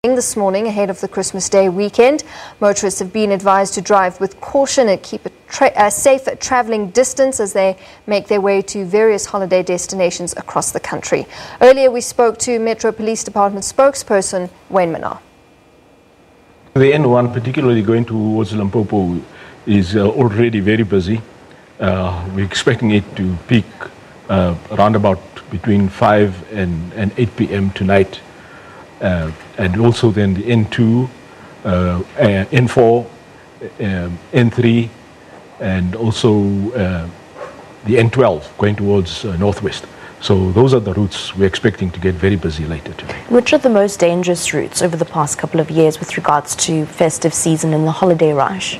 This morning ahead of the Christmas Day weekend. Motorists have been advised to drive with caution and keep a safe travelling distance as they make their way to various holiday destinations across the country. Earlier we spoke to Metro Police Department spokesperson Wayne Minnaar. The N1, particularly going towards Limpopo, is already very busy. We're expecting it to peak around about between 5 and 8 p.m. tonight. And also then the N2, N4, N3, and also the N12 going towards northwest. So those are the routes we're expecting to get very busy later today. Which are the most dangerous routes over the past couple of years with regards to festive season and the holiday rush?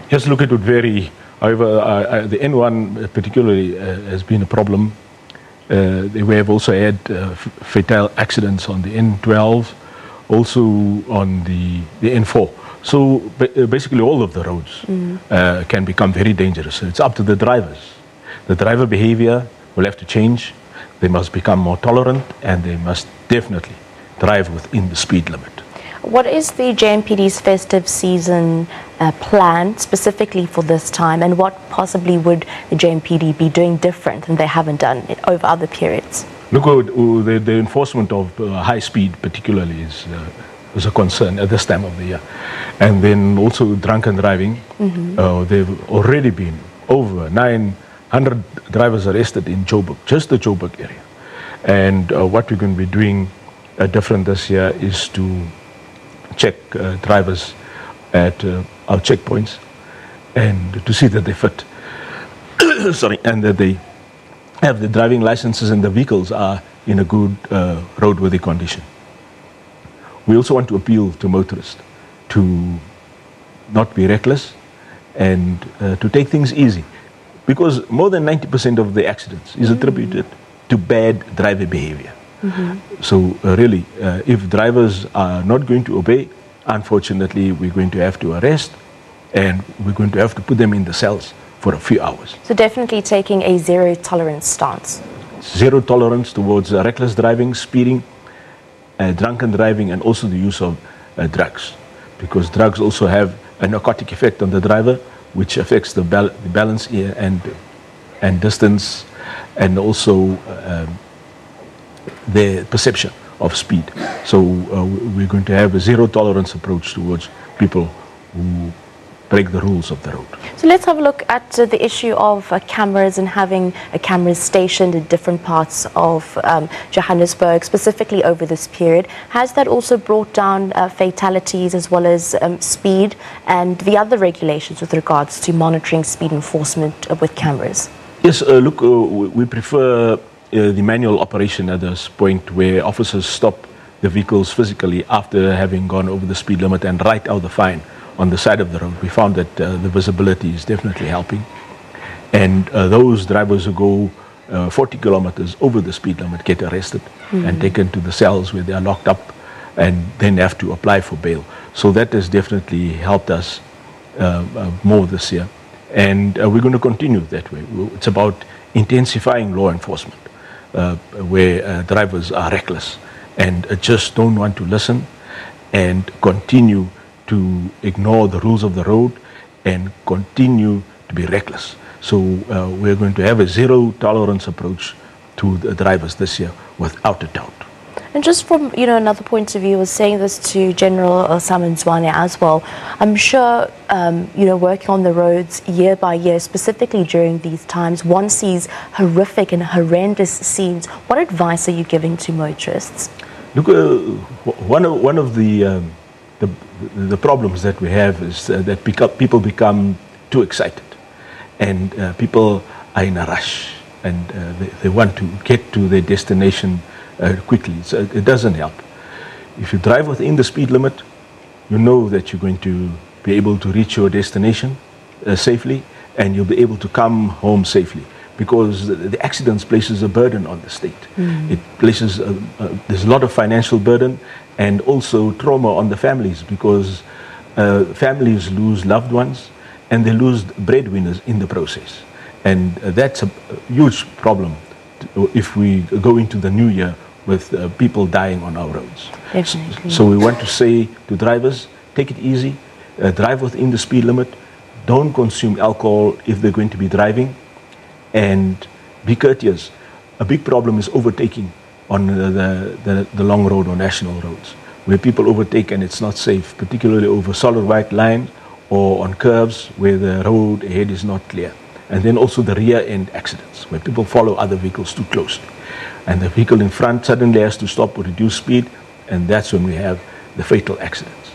Just look, it would vary. However, the N1 particularly has been a problem. We have also had fatal accidents on the N12, also on the N4. So basically all of the roads can become very dangerous. So it's up to the drivers. The driver behavior will have to change. They must become more tolerant and they must definitely drive within the speed limit. What is the JMPD's festive season plan specifically for this time, and what possibly would the JMPD be doing different than they haven't done over other periods? Look, the enforcement of high speed particularly is a concern at this time of the year. And then also drunken driving. They've already been over 900 drivers arrested in Joburg, just the Joburg area. And what we're going to be doing different this year is to check drivers at our checkpoints and to see that they fit, and that they have the driving licenses and the vehicles are in a good roadworthy condition. We also want to appeal to motorists to not be reckless and to take things easy, because more than 90% of the accidents is attributed to bad driver behavior. So really, if drivers are not going to obey, unfortunately, we're going to have to arrest and we're going to have to put them in the cells for a few hours. So definitely taking a zero tolerance stance. Zero tolerance towards reckless driving, speeding, drunken driving, and also the use of drugs. Because drugs also have a narcotic effect on the driver, which affects the balance and distance, and also the perception of speed. So we're going to have a zero tolerance approach towards people who break the rules of the road. So let's have a look at the issue of cameras and having cameras stationed in different parts of Johannesburg, specifically over this period. Has that also brought down fatalities as well as speed and the other regulations with regards to monitoring speed enforcement with cameras? Yes, look, we prefer the manual operation at this point where officers stop the vehicles physically after having gone over the speed limit and write out the fine on the side of the road. We found that the visibility is definitely helping. And those drivers who go 40 kilometers over the speed limit get arrested and taken to the cells where they are locked up and then have to apply for bail. So that has definitely helped us more this year. And we're going to continue that way. It's about intensifying law enforcement where drivers are reckless and just don't want to listen and continue to ignore the rules of the road and continue to be reckless. So we're going to have a zero tolerance approach to the drivers this year without a doubt. And just from another point of view, I was saying this to General Simon Zwane as well. I'm sure working on the roads year by year, specifically during these times, one sees horrific and horrendous scenes. What advice are you giving to motorists? Look, one of the problems that we have is that people become too excited, and people are in a rush, and they want to get to their destination quickly. So it doesn't help. If you drive within the speed limit, you know that you're going to be able to reach your destination safely, and you'll be able to come home safely, because the accidents places a burden on the state. It places there's a lot of financial burden and also trauma on the families, because families lose loved ones and they lose breadwinners in the process. And that's a huge problem if we go into the new year with people dying on our roads. Definitely. So we want to say to drivers, take it easy, drive within the speed limit, don't consume alcohol if they're going to be driving, and be courteous. A big problem is overtaking on the long road or national roads, where people overtake and it's not safe, particularly over solid white line or on curves where the road ahead is not clear. And then also the rear end accidents, where people follow other vehicles too closely. And the vehicle in front suddenly has to stop or reduce speed, and that's when we have the fatal accidents.